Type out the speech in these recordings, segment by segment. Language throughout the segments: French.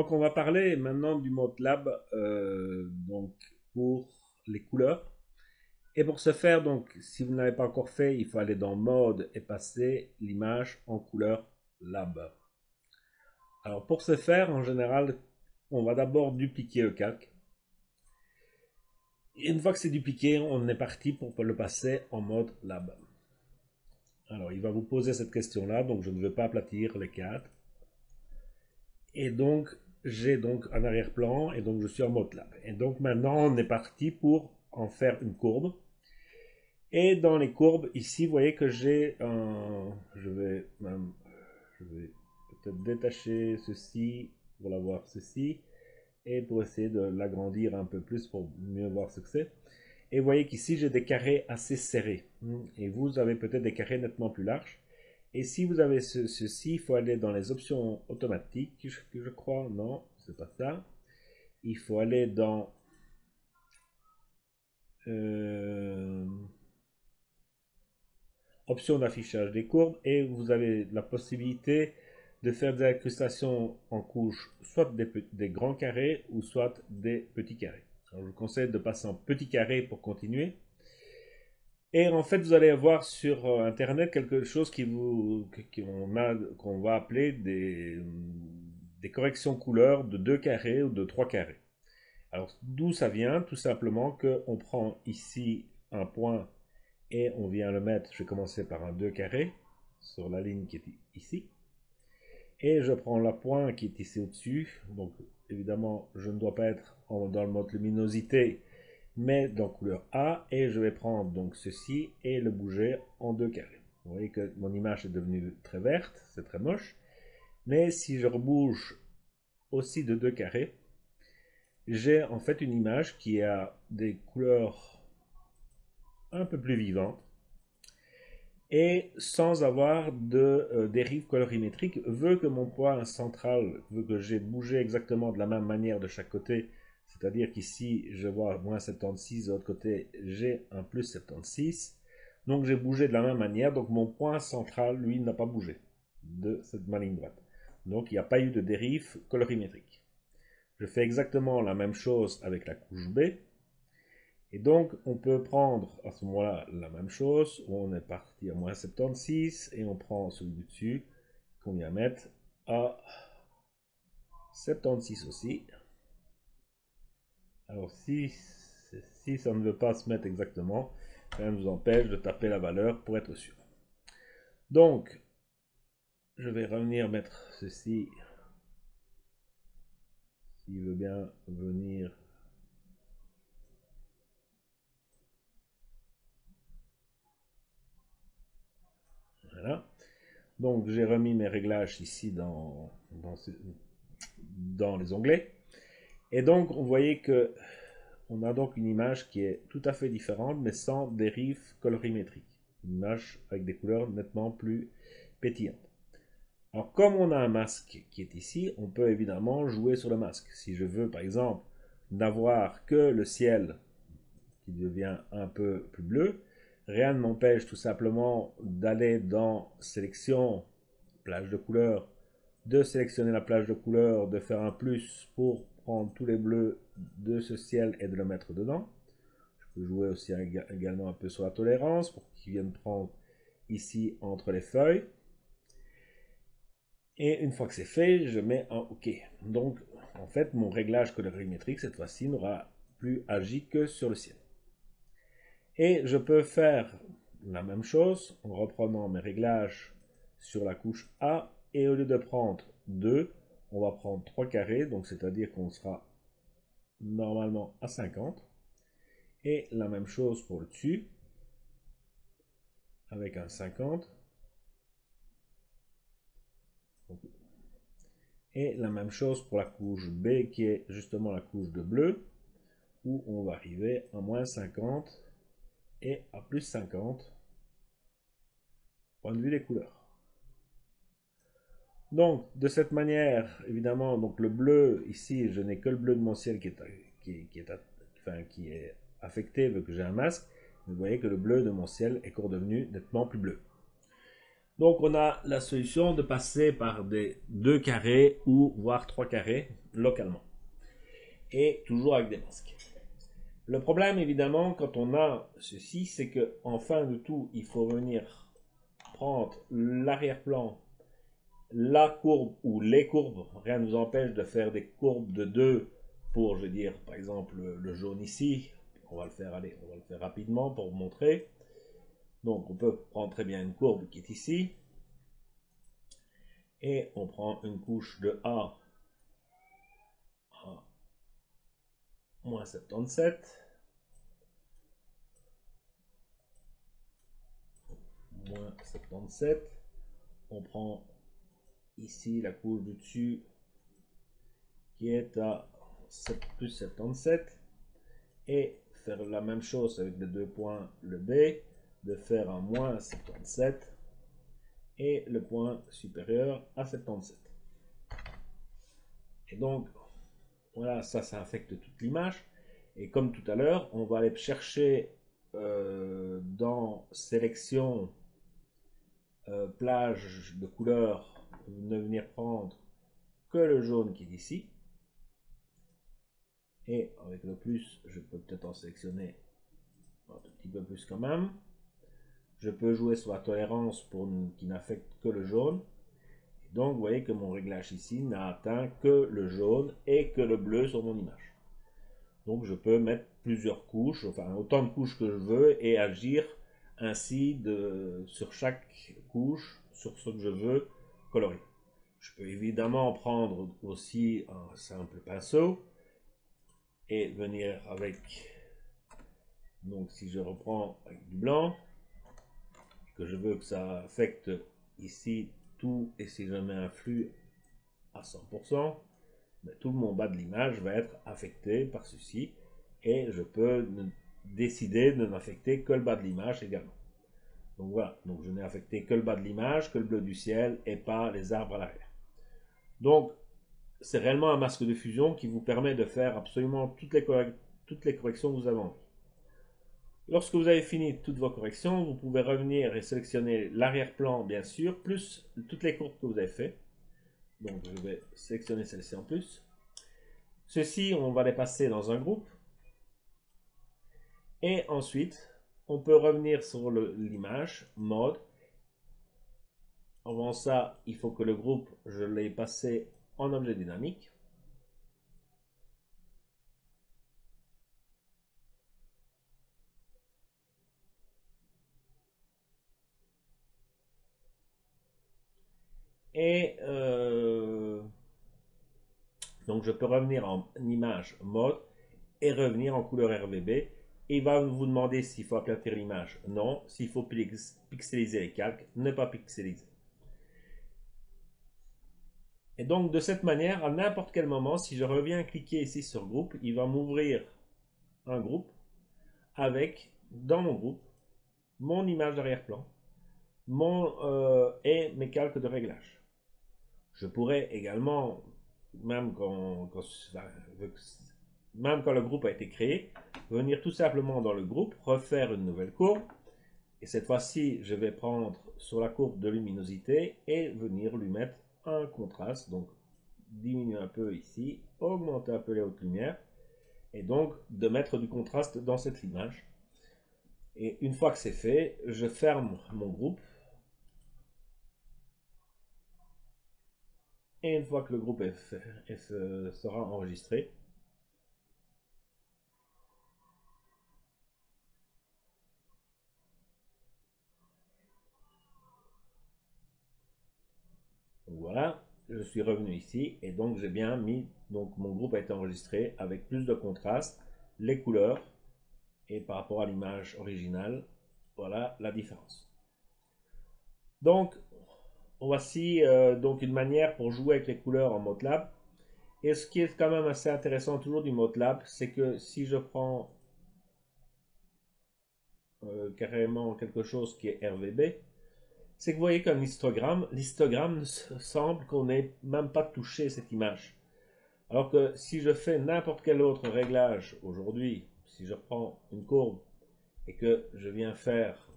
Donc on va parler maintenant du mode lab donc pour les couleurs. Et pour ce faire, donc, si vous ne l'avez pas encore fait, il faut aller dans mode et passer l'image en couleur lab. Alors pour ce faire, en général, on va d'abord dupliquer le calque. Et une fois que c'est dupliqué, on est parti pour le passer en mode lab. Alors il va vous poser cette question-là, donc je ne vais pas aplatir les cadres. Et donc j'ai donc un arrière-plan et donc je suis en mode lab. Et donc maintenant on est parti pour en faire une courbe. Et dans les courbes, ici, vous voyez que j'ai un... Je vais peut-être détacher ceci pour l'avoir ceci. Et pour essayer de l'agrandir un peu plus pour mieux voir ce que c'est. Et vous voyez qu'ici, j'ai des carrés assez serrés. Et vous avez peut-être des carrés nettement plus larges. Et si vous avez ceci, il faut aller dans les options automatiques, je crois. Non, c'est pas ça. Il faut aller dans... option d'affichage des courbes et vous avez la possibilité de faire des incrustations en couches, soit des grands carrés ou soit des petits carrés. Alors, je vous conseille de passer en petits carrés pour continuer. Et en fait, vous allez avoir sur Internet quelque chose qu'on va appeler des corrections couleurs de 2 carrés ou de 3 carrés. Alors, d'où ça vient? Tout simplement qu'on prend ici un point et on vient le mettre, je vais commencer par un 2 carré sur la ligne qui est ici. Et je prends la pointe qui est ici au-dessus. Donc évidemment, je ne dois pas être dans le mode luminosité, mais dans couleur A. Et je vais prendre donc ceci et le bouger en 2 carrés. Vous voyez que mon image est devenue très verte, c'est très moche. Mais si je rebouge aussi de 2 carrés, j'ai en fait une image qui a des couleurs un peu plus vivantes et sans avoir de dérive colorimétrique, veut que mon point central, veut que j'ai bougé exactement de la même manière de chaque côté, c'est-à-dire qu'ici je vois moins 76, de l'autre côté j'ai un plus 76, donc j'ai bougé de la même manière, donc mon point central, lui, n'a pas bougé de ma ligne droite. Donc il n'y a pas eu de dérive colorimétrique. Je fais exactement la même chose avec la couche B. Et donc, on peut prendre à ce moment-là la même chose, où on est parti à moins 76, et on prend celui du dessus, qu'on vient mettre à 76 aussi. Alors, si ça ne veut pas se mettre exactement, rien ne nous empêche de taper la valeur pour être sûr. Donc, je vais revenir mettre ceci, s'il veut bien venir. Voilà. Donc j'ai remis mes réglages ici dans les onglets. Et donc on voyait que on a donc une image qui est tout à fait différente, mais sans dérive colorimétrique. Une image avec des couleurs nettement plus pétillantes. Alors comme on a un masque qui est ici, on peut évidemment jouer sur le masque. Si je veux par exemple n'avoir que le ciel qui devient un peu plus bleu, rien ne m'empêche tout simplement d'aller dans sélection, plage de couleurs, de sélectionner la plage de couleurs, de faire un plus pour prendre tous les bleus de ce ciel et de le mettre dedans. Je peux jouer aussi également un peu sur la tolérance pour qu'il vienne prendre ici entre les feuilles. Et une fois que c'est fait, je mets un OK. Donc, en fait, mon réglage colorimétrique, cette fois-ci, n'aura plus agi que sur le ciel. Et je peux faire la même chose en reprenant mes réglages sur la couche A. Et au lieu de prendre 2, on va prendre 3 carrés. Donc, c'est-à-dire qu'on sera normalement à 50. Et la même chose pour le dessus. Avec un 50. Et la même chose pour la couche B qui est justement la couche de bleu. Où on va arriver à moins 50 et à plus 50. Point de vue des couleurs. Donc, de cette manière, évidemment, donc le bleu, ici, je n'ai que le bleu de mon ciel qui est affecté vu que j'ai un masque. Vous voyez que le bleu de mon ciel est redevenu nettement plus bleu. Donc on a la solution de passer par des 2 carrés ou voire 3 carrés localement. Et toujours avec des masques. Le problème évidemment quand on a ceci, c'est que en fin de tout, il faut venir prendre l'arrière-plan, la courbe ou les courbes. Rien ne nous empêche de faire des courbes de 2 pour, je veux dire, par exemple le jaune ici. On va le faire, allez, on va le faire rapidement pour vous montrer. Donc on peut prendre très bien une courbe qui est ici. Et on prend une couche de A à moins 77. Moins 77. On prend ici la couche du dessus qui est à plus 77. Et faire la même chose avec les 2 points, le B, de faire un moins 77 et le point supérieur à 77. Et donc, voilà, ça affecte toute l'image. Et comme tout à l'heure, on va aller chercher dans sélection plage de couleur, ne venir prendre que le jaune qui est ici. Et avec le plus, je peux peut-être en sélectionner un tout petit peu plus quand même. Je peux jouer sur la tolérance pour qui n'affecte que le jaune. Et donc, vous voyez que mon réglage ici n'a atteint que le jaune et que le bleu sur mon image. Donc, je peux mettre plusieurs couches, enfin autant de couches que je veux et agir ainsi sur chaque couche, sur ce que je veux colorer. Je peux évidemment prendre aussi un simple pinceau et venir avec, donc si je reprends avec du blanc, que je veux que ça affecte ici tout, et si je mets un flux à 100%, ben, tout mon bas de l'image va être affecté par ceci, et je peux décider de n'affecter que le bas de l'image également. Donc voilà, donc je n'ai affecté que le bas de l'image, que le bleu du ciel, et pas les arbres à l'arrière. Donc, c'est réellement un masque de fusion qui vous permet de faire absolument toutes les corrections que vous avez envie. Lorsque vous avez fini toutes vos corrections, vous pouvez revenir et sélectionner l'arrière-plan, bien sûr, plus toutes les courbes que vous avez faites. Donc, je vais sélectionner celle-ci en plus. Ceci, on va les passer dans un groupe. Et ensuite, on peut revenir sur l'image, mode. Avant ça, il faut que le groupe, je l'ai passé en objet dynamique. Et donc je peux revenir en image mode et revenir en couleur RGB. Il va vous demander s'il faut aplatir l'image. Non. S'il faut pixeliser les calques, ne pas pixeliser. Et donc de cette manière, à n'importe quel moment, si je reviens cliquer ici sur groupe, il va m'ouvrir un groupe avec, dans mon groupe, mon image d'arrière-plan et mes calques de réglage. Je pourrais également, même quand le groupe a été créé, venir tout simplement dans le groupe, refaire une nouvelle courbe. Et cette fois-ci, je vais prendre sur la courbe de luminosité et venir lui mettre un contraste. Donc, diminuer un peu ici, augmenter un peu les hautes lumières. Et donc, de mettre du contraste dans cette image. Et une fois que c'est fait, je ferme mon groupe. Et une fois que le groupe sera enregistré, voilà, je suis revenu ici et donc j'ai bien mis, donc mon groupe a été enregistré avec plus de contraste, les couleurs et par rapport à l'image originale, voilà la différence. Donc voici donc une manière pour jouer avec les couleurs en MATLAB. Et ce qui est quand même assez intéressant toujours du MATLAB, c'est que si je prends carrément quelque chose qui est RVB, c'est que vous voyez qu'un histogramme, l'histogramme semble qu'on n'ait même pas touché cette image. Alors que si je fais n'importe quel autre réglage aujourd'hui, si je prends une courbe et que je viens faire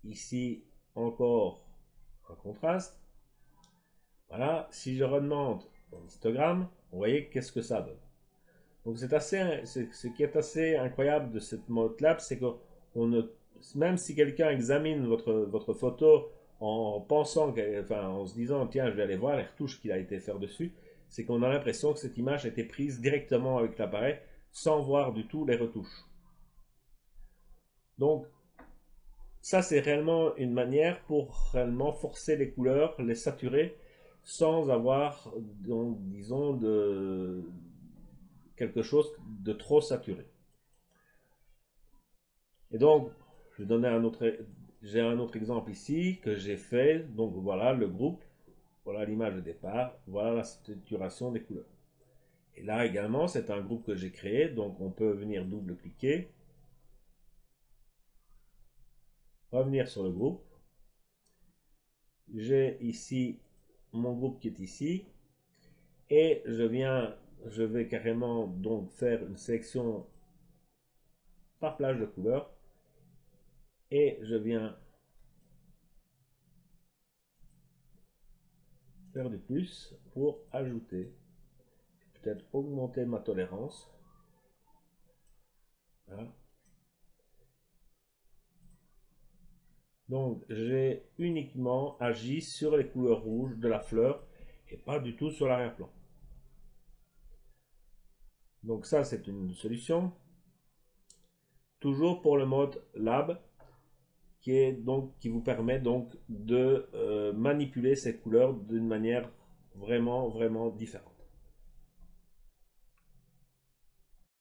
ici encore un contraste. Voilà, si je redemande mon histogramme, vous voyez qu'est-ce que ça donne. Donc ce qui est assez incroyable de cette MATLAB, c'est que même si quelqu'un examine votre photo en pensant, en se disant tiens je vais aller voir les retouches qu'il a été faire dessus, c'est qu'on a l'impression que cette image a été prise directement avec l'appareil sans voir du tout les retouches. Donc ça c'est réellement une manière pour réellement forcer les couleurs, les saturer sans avoir, donc, disons, quelque chose de trop saturé. Et donc, je vais donner j'ai un autre exemple ici que j'ai fait. Donc voilà le groupe, voilà l'image de départ, voilà la structuration des couleurs. Et là également, c'est un groupe que j'ai créé, donc on peut venir double-cliquer, revenir sur le groupe. J'ai ici mon groupe qui est ici, et je vais carrément donc faire une sélection par plage de couleurs, et je viens faire du plus pour ajouter, peut-être augmenter ma tolérance. Voilà. Donc j'ai uniquement agi sur les couleurs rouges de la fleur et pas du tout sur l'arrière-plan. Donc ça c'est une solution. Toujours pour le mode Lab qui vous permet donc de manipuler ces couleurs d'une manière vraiment différente.